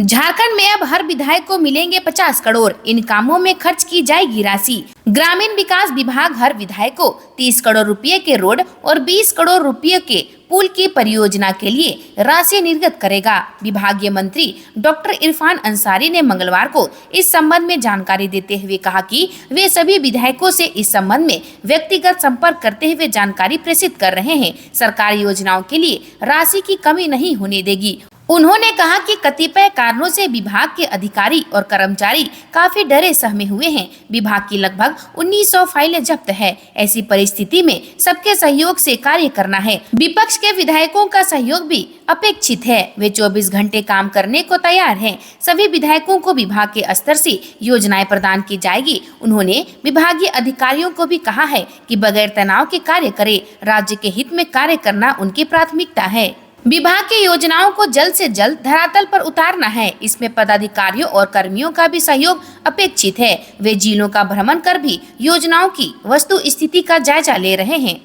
झारखंड में अब हर विधायक को मिलेंगे 50 करोड़। इन कामों में खर्च की जाएगी राशि। ग्रामीण विकास विभाग हर विधायक को 30 करोड़ रुपए के रोड और 20 करोड़ रुपए के पुल की परियोजना के लिए राशि निर्गत करेगा। विभागीय मंत्री डॉक्टर इरफान अंसारी ने मंगलवार को इस संबंध में जानकारी देते हुए कहा कि वे सभी विधायकों से इस संबंध में व्यक्तिगत संपर्क करते हुए जानकारी प्रेषित कर रहे हैं। सरकारी योजनाओं के लिए राशि की कमी नहीं होने देगी। उन्होंने कहा कि कतिपय कारणों से विभाग के अधिकारी और कर्मचारी काफी डरे सहमे हुए हैं। विभाग की लगभग 1900 फाइलें जब्त है। ऐसी परिस्थिति में सबके सहयोग से कार्य करना है। विपक्ष के विधायकों का सहयोग भी अपेक्षित है। वे 24 घंटे काम करने को तैयार हैं। सभी विधायकों को विभाग के स्तर से योजनाएं प्रदान की जाएगी। उन्होंने विभागीय अधिकारियों को भी कहा है कि बगैर तनाव के कार्य करें। राज्य के हित में कार्य करना उनकी प्राथमिकता है। विभाग की योजनाओं को जल्द से जल्द धरातल पर उतारना है। इसमें पदाधिकारियों और कर्मियों का भी सहयोग अपेक्षित है। वे जिलों का भ्रमण कर भी योजनाओं की वस्तु स्थिति का जायजा ले रहे हैं।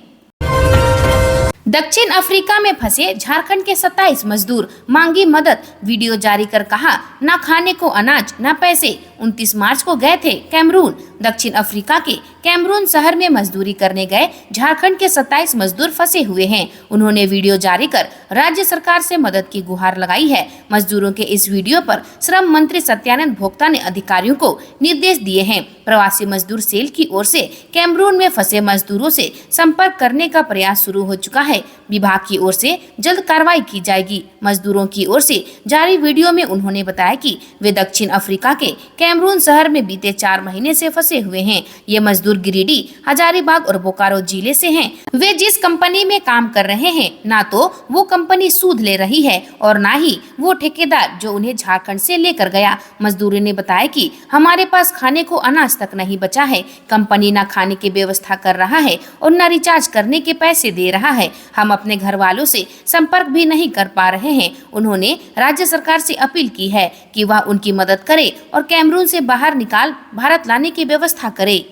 दक्षिण अफ्रीका में फंसे झारखंड के 27 मजदूर, मांगी मदद। वीडियो जारी कर कहा, न खाने को अनाज न पैसे। 29 मार्च को गए थे कैमरून। दक्षिण अफ्रीका के कैमरून शहर में मजदूरी करने गए झारखंड के 27 मजदूर फंसे हुए हैं। उन्होंने वीडियो जारी कर राज्य सरकार से मदद की गुहार लगाई है। मजदूरों के इस वीडियो पर श्रम मंत्री सत्यानंद भोक्ता ने अधिकारियों को निर्देश दिए हैं। प्रवासी मजदूर सेल की ओर से कैमरून में फंसे मजदूरों से संपर्क करने का प्रयास शुरू हो चुका है। विभाग की ओर से जल्द कार्रवाई की जाएगी। मजदूरों की ओर से जारी वीडियो में उन्होंने बताया कि वे दक्षिण अफ्रीका के कैमरून शहर में बीते 4 महीने से फंसे हुए हैं। ये मजदूर गिरिडीह, हजारीबाग और बोकारो जिले से हैं। वे जिस कंपनी में काम कर रहे हैं, ना तो वो कंपनी सूद ले रही है और ना ही वो ठेकेदार जो उन्हें झारखंड से लेकर गया। मजदूरों ने बताया कि हमारे पास खाने को अनाज तक नहीं बचा है। कंपनी ना खाने की व्यवस्था कर रहा है और न रिचार्ज करने के पैसे दे रहा है। हम अपने घर वालों से संपर्क भी नहीं कर पा रहे हैं। उन्होंने राज्य सरकार से अपील की है कि वह उनकी मदद करे और कैमरून से बाहर निकाल भारत लाने की व्यवस्था करे।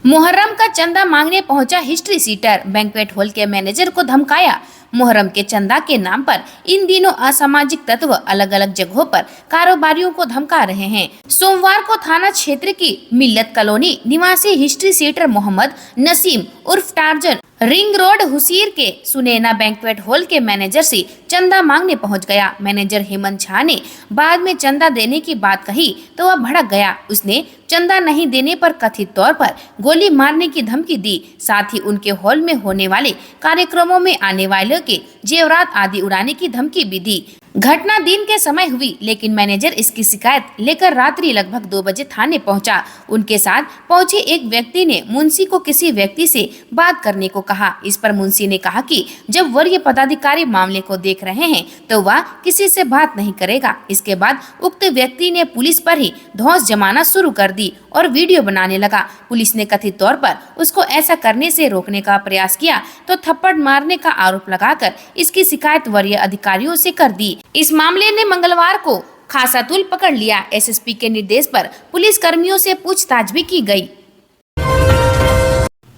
मुहर्रम का चंदा मांगने पहुंचा हिस्ट्री सीटर, बैंक्वेट हॉल के मैनेजर को धमकाया। मुहर्रम के चंदा के नाम पर इन दिनों असामाजिक तत्व अलग अलग जगहों पर कारोबारियों को धमका रहे हैं। सोमवार को थाना क्षेत्र की मिल्लत कॉलोनी निवासी हिस्ट्री सीटर मोहम्मद नसीम उर्फ टार्जन रिंग रोड हुसीर के सुनैना बैंक्वेट हॉल के मैनेजर से चंदा मांगने पहुंच गया। मैनेजर हेमंत झा ने बाद में चंदा देने की बात कही तो वह भड़क गया। उसने चंदा नहीं देने पर कथित तौर पर गोली मारने की धमकी दी। साथ ही उनके हॉल में होने वाले कार्यक्रमों में आने वालों के जेवरात आदि उड़ाने की धमकी भी दी। घटना दिन के समय हुई, लेकिन मैनेजर इसकी शिकायत लेकर रात्रि लगभग 2 बजे थाने पहुंचा। उनके साथ पहुंचे एक व्यक्ति ने मुंशी को किसी व्यक्ति से बात करने को कहा। इस पर मुंशी ने कहा कि जब वरीय पदाधिकारी मामले को देख रहे हैं तो वह किसी से बात नहीं करेगा। इसके बाद उक्त व्यक्ति ने पुलिस पर ही धौंस जमाना शुरू कर दी और वीडियो बनाने लगा। पुलिस ने कथित तौर पर उसको ऐसा करने से रोकने का प्रयास किया तो थप्पड़ मारने का आरोप लगाकर इसकी शिकायत वरीय अधिकारियों से कर दी। इस मामले ने मंगलवार को खासा तूल पकड़ लिया। एसएसपी के निर्देश पर पुलिस कर्मियों से पूछताछ भी की गई।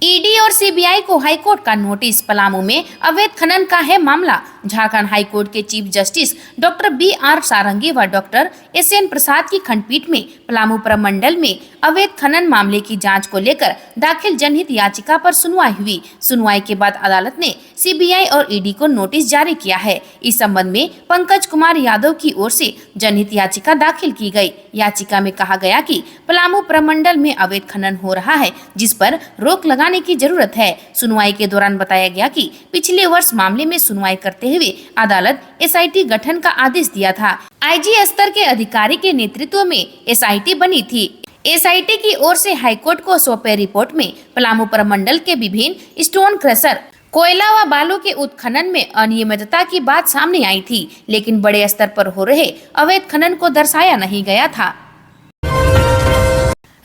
ईडी और सीबीआई को हाईकोर्ट का नोटिस। पलामू में अवैध खनन का है मामला। झारखंड हाईकोर्ट के चीफ जस्टिस डॉक्टर BR सारंगी व डॉक्टर SN प्रसाद की खंडपीठ में पलामू प्रमंडल में अवैध खनन मामले की जांच को लेकर दाखिल जनहित याचिका पर सुनवाई हुई। सुनवाई के बाद अदालत ने सीबीआई और ईडी को नोटिस जारी किया है। इस संबंध में पंकज कुमार यादव की ओर से जनहित याचिका दाखिल की गई। याचिका में कहा गया कि पलामू प्रमंडल में अवैध खनन हो रहा है, जिस पर रोक लगाने की जरूरत है। सुनवाई के दौरान बताया गया कि पिछले वर्ष मामले में सुनवाई करते हुए अदालत SIT गठन का आदेश दिया था। IG स्तर के अधिकारी के नेतृत्व में SIT बनी थी। SIT की ओर से हाईकोर्ट को सौंपे रिपोर्ट में पलामू प्रमंडल के विभिन्न स्टोन क्रशर, कोयला व बालू के उत्खनन में अनियमितता की बात सामने आई थी, लेकिन बड़े स्तर पर हो रहे अवैध खनन को दर्शाया नहीं गया था।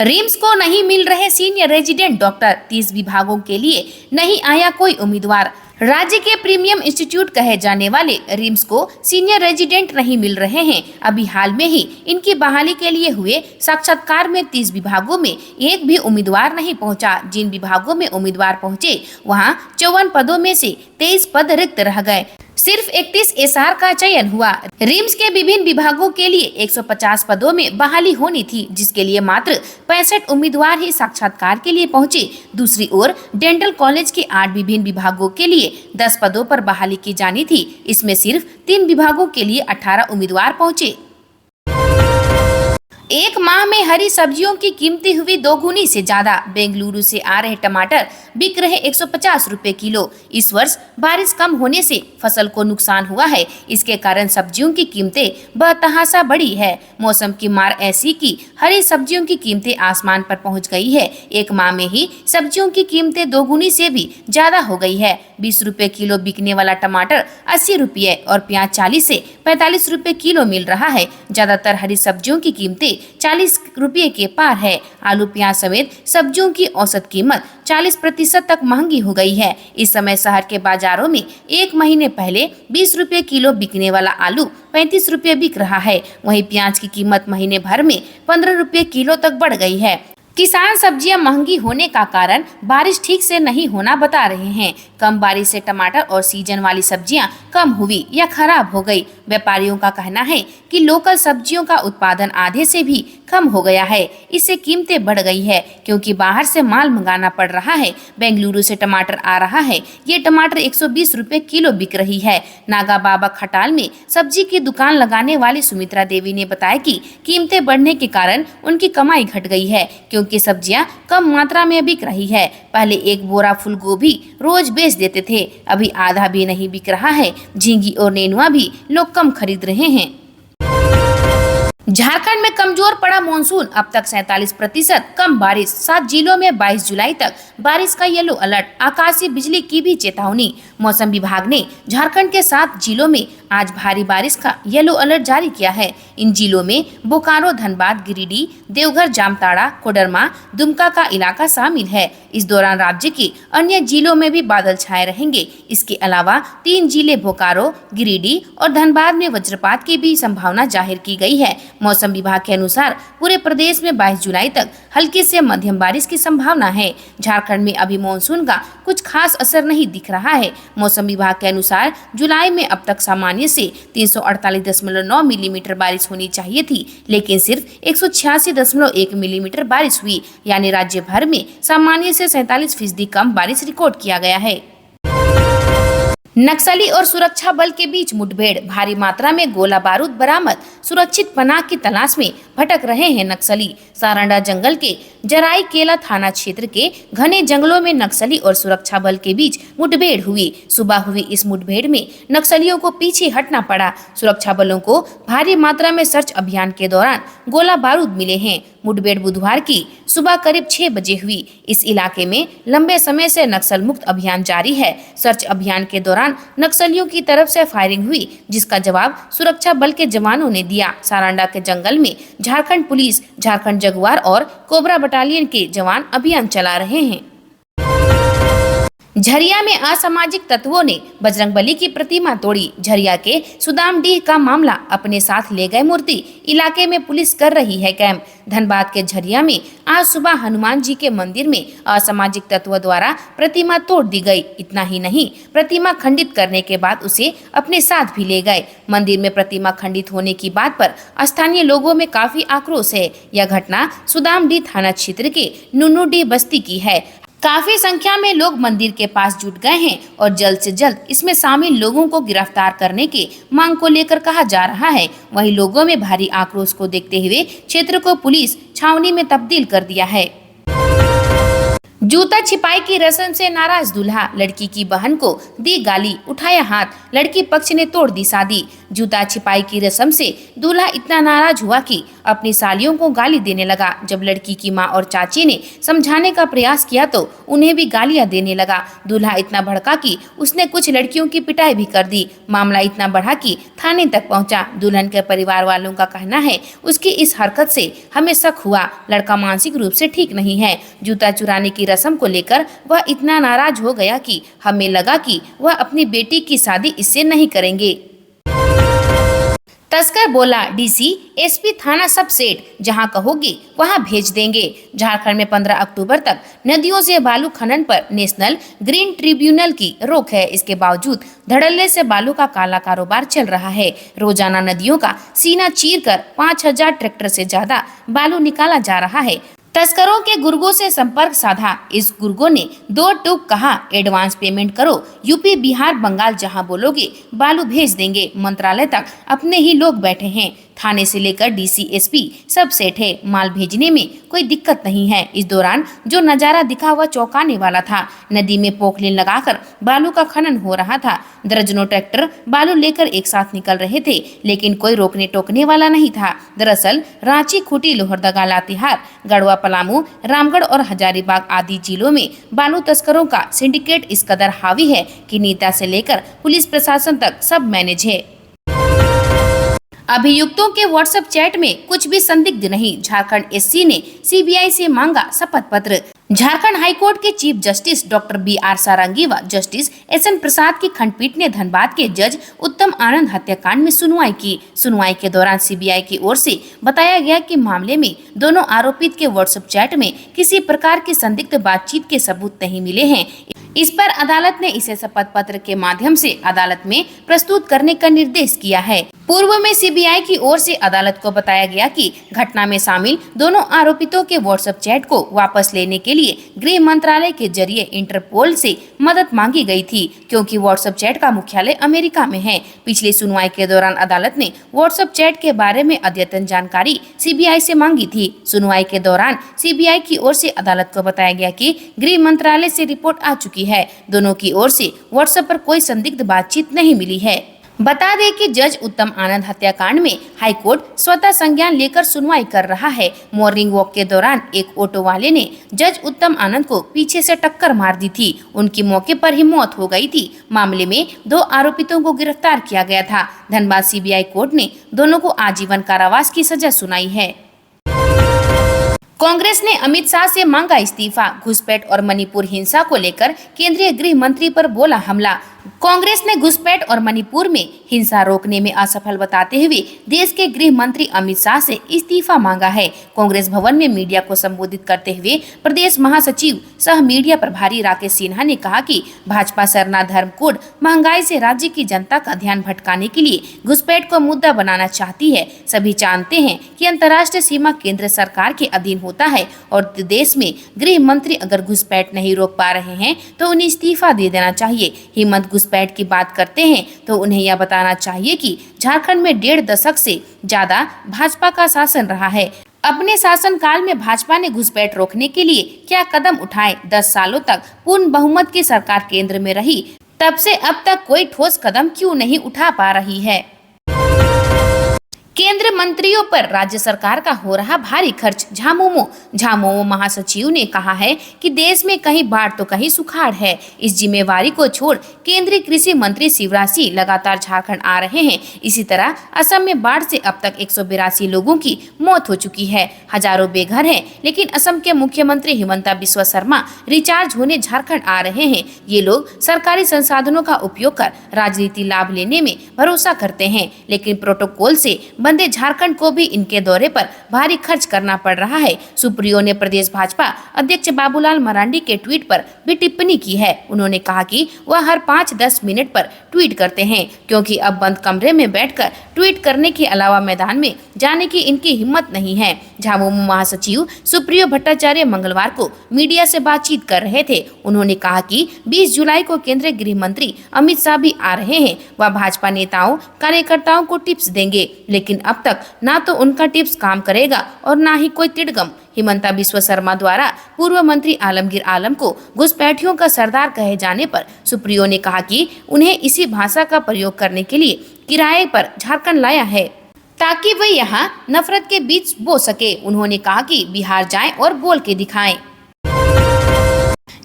रिम्स को नहीं मिल रहे सीनियर रेजिडेंट डॉक्टर, 30 विभागों के लिए नहीं आया कोई उम्मीदवार। राज्य के प्रीमियम इंस्टीट्यूट कहे जाने वाले रिम्स को सीनियर रेजिडेंट नहीं मिल रहे हैं। अभी हाल में ही इनकी बहाली के लिए हुए साक्षात्कार में 30 विभागों में एक भी उम्मीदवार नहीं पहुंचा। जिन विभागों में उम्मीदवार पहुंचे वहां 54 पदों में से 23 पद रिक्त रह गए। सिर्फ 31 एसआर का चयन हुआ। रिम्स के विभिन्न विभागों के लिए 150 पदों में बहाली होनी थी, जिसके लिए मात्र 65 उम्मीदवार ही साक्षात्कार के लिए पहुंचे। दूसरी ओर डेंटल कॉलेज के 8 विभिन्न विभागों के लिए 10 पदों पर बहाली की जानी थी। इसमें सिर्फ 3 विभागों के लिए 18 उम्मीदवार पहुंचे। एक माह में हरी सब्जियों की कीमतें हुई दोगुनी से ज्यादा। बेंगलुरु से आ रहे टमाटर बिक रहे 150 रुपए किलो। इस वर्ष बारिश कम होने से फसल को नुकसान हुआ है। इसके कारण सब्जियों की कीमतें बेतहाशा बढ़ी है। मौसम की मार ऐसी कि हरी सब्जियों की कीमतें आसमान पर पहुंच गई है। एक माह में ही सब्जियों की कीमतें दोगुनी से भी ज्यादा हो गई है। 20 रुपए किलो बिकने वाला टमाटर 80 रुपये और प्याज 40 से 45 रुपए किलो मिल रहा है। ज्यादातर हरी सब्जियों की कीमतें 40 रुपये के पार है। आलू प्याज समेत सब्जियों की औसत कीमत 40% तक महंगी हो गई है। इस समय शहर के बाजारों में एक महीने पहले 20 रुपये किलो बिकने वाला आलू 35 रुपये बिक रहा है। वहीं प्याज की कीमत महीने भर में 15 रुपये किलो तक बढ़ गई है। किसान सब्जियां महंगी होने का कारण बारिश ठीक से नहीं होना बता रहे हैं। कम बारिश से टमाटर और सीजन वाली सब्जियां कम हुई या खराब हो गई। व्यापारियों का कहना है कि लोकल सब्जियों का उत्पादन आधे से भी कम हो गया है। इससे कीमतें बढ़ गई है क्योंकि बाहर से माल मंगाना पड़ रहा है। बेंगलुरु से टमाटर आ रहा है। ये टमाटर 120 रुपए किलो बिक रही है। नागा बाबा खटाल में सब्जी की दुकान लगाने वाली सुमित्रा देवी ने बताया कि कीमतें बढ़ने के कारण उनकी कमाई घट गई है क्योंकि सब्जियां कम मात्रा में बिक रही है। पहले एक बोरा फूल गोभी रोज बेच देते थे, अभी आधा भी नहीं बिक रहा है। झींगी और नेनुआ भी लोग कम खरीद रहे हैं। झारखंड में कमजोर पड़ा मानसून, अब तक 47% कम बारिश। 7 जिलों में 22 जुलाई तक बारिश का येलो अलर्ट। आकाशीय बिजली की भी चेतावनी। मौसम विभाग ने झारखंड के 7 जिलों में आज भारी बारिश का येलो अलर्ट जारी किया है। इन जिलों में बोकारो, धनबाद, गिरिडीह, देवघर, जामताड़ा, कोडरमा, दुमका का इलाका शामिल है। इस दौरान राज्य के अन्य जिलों में भी बादल छाए रहेंगे। इसके अलावा 3 जिले बोकारो, गिरिडीह और धनबाद में वज्रपात की भी संभावना जाहिर की गई है। मौसम विभाग के अनुसार पूरे प्रदेश में 22 जुलाई तक हल्की से मध्यम बारिश की संभावना है। झारखंड में अभी मानसून का कुछ खास असर नहीं दिख रहा है। मौसम विभाग के अनुसार जुलाई में अब तक सामान्य से 348.9 मिलीमीटर बारिश होनी चाहिए थी, लेकिन सिर्फ 186.1 मिलीमीटर बारिश हुई, यानी राज्य भर में सामान्य से 47% कम बारिश रिकॉर्ड किया गया है। नक्सली और सुरक्षा बल के बीच मुठभेड़, भारी मात्रा में गोला बारूद बरामद। सुरक्षित पनाह की तलाश में भटक रहे हैं नक्सली। सारंडा जंगल के जराई केला थाना क्षेत्र के घने जंगलों में नक्सली और सुरक्षा बल के बीच मुठभेड़ हुई। सुबह हुई इस मुठभेड़ में नक्सलियों को पीछे हटना पड़ा। सुरक्षा बलों को भारी मात्रा में सर्च अभियान के दौरान गोला बारूद मिले हैं। मुठभेड़ बुधवार की सुबह करीब 6 बजे हुई। इस इलाके में लंबे समय से नक्सल मुक्त अभियान जारी है। सर्च अभियान के दौरान नक्सलियों की तरफ से फायरिंग हुई, जिसका जवाब सुरक्षा बल के जवानों ने दिया। सारंडा के जंगल में झारखंड पुलिस, झारखंड जगुआर और कोबरा बटालियन के जवान अभियान चला रहे हैं। झरिया में असामाजिक तत्वों ने बजरंगबली की प्रतिमा तोड़ी। झरिया के सुदामडीह का मामला, अपने साथ ले गए मूर्ति। इलाके में पुलिस कर रही है कैंप। धनबाद के झरिया में आज सुबह हनुमान जी के मंदिर में असामाजिक तत्वों द्वारा प्रतिमा तोड़ दी गई। इतना ही नहीं, प्रतिमा खंडित करने के बाद उसे अपने साथ भी ले गए। मंदिर में प्रतिमा खंडित होने की बात पर स्थानीय लोगों में काफी आक्रोश है। यह घटना सुदामडीह थाना क्षेत्र के नुनुडीह बस्ती की है। काफी संख्या में लोग मंदिर के पास जुट गए हैं और जल्द से जल्द इसमें शामिल लोगों को गिरफ्तार करने के मांग को लेकर कहा जा रहा है। वहीं लोगों में भारी आक्रोश को देखते हुए क्षेत्र को पुलिस छावनी में तब्दील कर दिया है। जूता छिपाई की रस्म से नाराज दूल्हा, लड़की की बहन को दी गाली, उठाया हाथ। लड़की पक्ष ने तोड़ दी शादी। जूता छिपाई की रस्म से दूल्हा इतना नाराज हुआ कि अपनी सालियों को गाली देने लगा। जब लड़की की मां और चाची ने समझाने का प्रयास किया तो उन्हें भी गालियां देने लगा। दूल्हा इतना भड़का कि उसने कुछ लड़कियों की पिटाई भी कर दी। मामला इतना बढ़ा कि थाने तक पहुंचा। दुल्हन के परिवार वालों का कहना है उसकी इस हरकत से हमें शक हुआ, लड़का मानसिक रूप से ठीक नहीं है। जूता चुराने की रस्म को लेकर वह इतना नाराज हो गया कि हमें लगा कि वह अपनी बेटी की शादी इससे नहीं करेंगे। तस्कर बोला, डीसी एसपी थाना सब सेट, जहां कहोगे वहां भेज देंगे। झारखंड में 15 अक्टूबर तक नदियों से बालू खनन पर नेशनल ग्रीन ट्रिब्यूनल की रोक है। इसके बावजूद धड़ल्ले से बालू का काला कारोबार चल रहा है। रोजाना नदियों का सीना चीरकर 5000 ट्रैक्टर से ज्यादा बालू निकाला जा रहा है। तस्करों के गुर्गों से संपर्क साधा। इस गुर्गों ने 2 टूक कहा, एडवांस पेमेंट करो, यूपी बिहार बंगाल जहां बोलोगे बालू भेज देंगे। मंत्रालय तक अपने ही लोग बैठे हैं। थाने से लेकर डीसी एसपी सब सेट है। माल भेजने में कोई दिक्कत नहीं है। इस दौरान जो नजारा दिखा वह चौंकाने वाला था। नदी में पोखलिन लगाकर बालू का खनन हो रहा था। दर्जनों ट्रैक्टर बालू लेकर एक साथ निकल रहे थे, लेकिन कोई रोकने टोकने वाला नहीं था। दरअसल रांची, खूंटी, लोहरदगा, लातेहार, गढ़वा, पलामू, रामगढ़ और हजारीबाग आदि जिलों में बालू तस्करों का सिंडिकेट इस कदर हावी है कि नेता से लेकर पुलिस प्रशासन तक सब मैनेज है। अभियुक्तों के व्हाट्सएप चैट में कुछ भी संदिग्ध नहीं। झारखंड एससी ने सीबीआई से मांगा शपथ पत्र। झारखंड हाईकोर्ट के चीफ जस्टिस डॉक्टर BR सारंगी व जस्टिस SN प्रसाद की खंडपीठ ने धनबाद के जज उत्तम आनंद हत्याकांड में सुनवाई की। सुनवाई के दौरान सीबीआई की ओर से बताया गया कि मामले में दोनों आरोपित के व्हाट्सएप चैट में किसी प्रकार की संदिग्ध बातचीत के सबूत नहीं मिले हैं। इस पर अदालत ने इसे शपथ पत्र के माध्यम से अदालत में प्रस्तुत करने का निर्देश किया है। पूर्व में सीबीआई की ओर से अदालत को बताया गया कि घटना में शामिल दोनों आरोपितों के व्हाट्सएप चैट को वापस लेने के लिए गृह मंत्रालय के जरिए इंटरपोल से मदद मांगी गई थी, क्योंकि व्हाट्सएप चैट का मुख्यालय अमेरिका में है। पिछली सुनवाई के दौरान अदालत ने व्हाट्सएप चैट के बारे में अद्यतन जानकारी सीबीआई से मांगी थी। सुनवाई के दौरान सीबीआई की ओर से अदालत को बताया गया कि गृह मंत्रालय से रिपोर्ट आ चुकी है। दोनों की ओर से व्हाट्सएप पर कोई संदिग्ध बातचीत नहीं मिली है। बता दें कि जज उत्तम आनंद हत्याकांड में हाईकोर्ट स्वतः संज्ञान लेकर सुनवाई कर रहा है। मॉर्निंग वॉक के दौरान एक ऑटो वाले ने जज उत्तम आनंद को पीछे से टक्कर मार दी थी। उनकी मौके पर ही मौत हो गई थी। मामले में 2 आरोपितों को गिरफ्तार किया गया था। धनबाद सीबीआई कोर्ट ने दोनों को आजीवन कारावास की सजा सुनाई है। कांग्रेस ने अमित शाह से मांगा इस्तीफा। घुसपैठ और मणिपुर हिंसा को लेकर केंद्रीय गृह मंत्री पर बोला हमला। कांग्रेस ने घुसपैठ और मणिपुर में हिंसा रोकने में असफल बताते हुए देश के गृह मंत्री अमित शाह से इस्तीफा मांगा है। कांग्रेस भवन में मीडिया को संबोधित करते हुए प्रदेश महासचिव सह मीडिया प्रभारी राकेश सिन्हा ने कहा कि भाजपा सरना धर्म कोड महंगाई से राज्य की जनता का ध्यान भटकाने के लिए घुसपैठ को मुद्दा बनाना चाहती है। सभी जानते हैं कि अंतर्राष्ट्रीय सीमा केंद्र सरकार के अधीन होता है और देश में गृह मंत्री अगर घुसपैठ नहीं रोक पा रहे हैं तो उन्हें इस्तीफा दे देना चाहिए। हेमंत घुसपैठ की बात करते हैं तो उन्हें यह बताना चाहिए कि झारखंड में 1.5 दशक से ज्यादा भाजपा का शासन रहा है। अपने शासनकाल में भाजपा ने घुसपैठ रोकने के लिए क्या कदम उठाए? 10 सालों तक पूर्ण बहुमत की सरकार केंद्र में रही, तब से अब तक कोई ठोस कदम क्यों नहीं उठा पा रही है? केंद्र मंत्रियों पर राज्य सरकार का हो रहा भारी खर्च। झामुमो महासचिव ने कहा है कि देश में कहीं बाढ़ तो कहीं सुखाड़ है। इस जिम्मेवारी को छोड़ केंद्रीय कृषि मंत्री शिवराज सिंह लगातार झारखंड आ रहे हैं। इसी तरह असम में बाढ़ से अब तक 182 लोगों की मौत हो चुकी है। हजारों बेघर हैं, लेकिन असम के मुख्यमंत्री हिमंता बिस्वा शर्मा रिचार्ज होने झारखंड आ रहे हैं। ये लोग सरकारी संसाधनों का उपयोग कर राजनीति लाभ लेने में भरोसा करते हैं, लेकिन प्रोटोकॉल से बंदे झारखंड को भी इनके दौरे पर भारी खर्च करना पड़ रहा है। सुप्रियो ने प्रदेश भाजपा अध्यक्ष बाबूलाल मरांडी के ट्वीट पर भी टिप्पणी की है। उन्होंने कहा कि वह हर 5-10 मिनट पर ट्वीट करते हैं, क्योंकि अब बंद कमरे में बैठकर ट्वीट करने के अलावा मैदान में जाने की इनकी हिम्मत नहीं है। झामुमो महासचिव सुप्रियो भट्टाचार्य मंगलवार को मीडिया से बातचीत कर रहे थे। उन्होंने कहा कि 20 जुलाई को केंद्रीय गृह मंत्री अमित शाह भी आ रहे हैं। वह भाजपा नेताओं कार्यकर्ताओं को टिप्स देंगे, लेकिन अब तक ना तो उनका टिप्स काम करेगा और ना ही कोई तिड़गम। हिमंता बिस्वा शर्मा द्वारा पूर्व मंत्री आलमगीर आलम को घुसपैठियों का सरदार कहे जाने पर सुप्रियो ने कहा कि उन्हें इसी भाषा का प्रयोग करने के लिए किराए पर झारखंड लाया है, ताकि वे यहाँ नफरत के बीच बो सके। उन्होंने कहा कि बिहार जाएं और बोल के दिखाएं।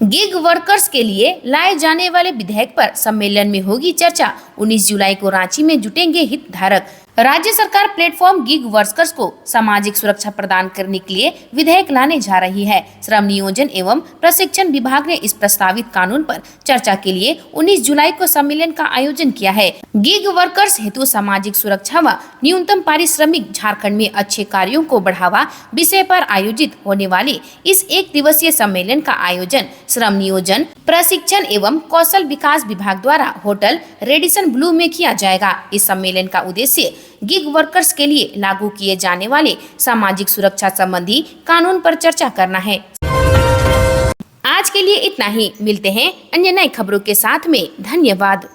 गिग वर्कर्स के लिए लाए जाने वाले विधेयक पर सम्मेलन में होगी चर्चा। 19 जुलाई को रांची में जुटेंगे हितधारक। राज्य सरकार प्लेटफॉर्म गिग वर्कर्स को सामाजिक सुरक्षा प्रदान करने के लिए विधेयक लाने जा रही है। श्रम नियोजन एवं प्रशिक्षण विभाग ने इस प्रस्तावित कानून पर चर्चा के लिए 19 जुलाई को सम्मेलन का आयोजन किया है। गिग वर्कर्स हेतु सामाजिक सुरक्षा व न्यूनतम पारिश्रमिक झारखंड में अच्छे कार्यों को बढ़ावा विषय पर आयोजित होने वाले इस 1 दिवसीय सम्मेलन का आयोजन श्रम नियोजन प्रशिक्षण एवं कौशल विकास विभाग द्वारा होटल रेडिसन ब्लू में किया जाएगा। इस सम्मेलन का उद्देश्य गिग वर्कर्स के लिए लागू किए जाने वाले सामाजिक सुरक्षा संबंधी कानून पर चर्चा करना है। आज के लिए इतना ही, मिलते हैं अन्य नई खबरों के साथ में। धन्यवाद।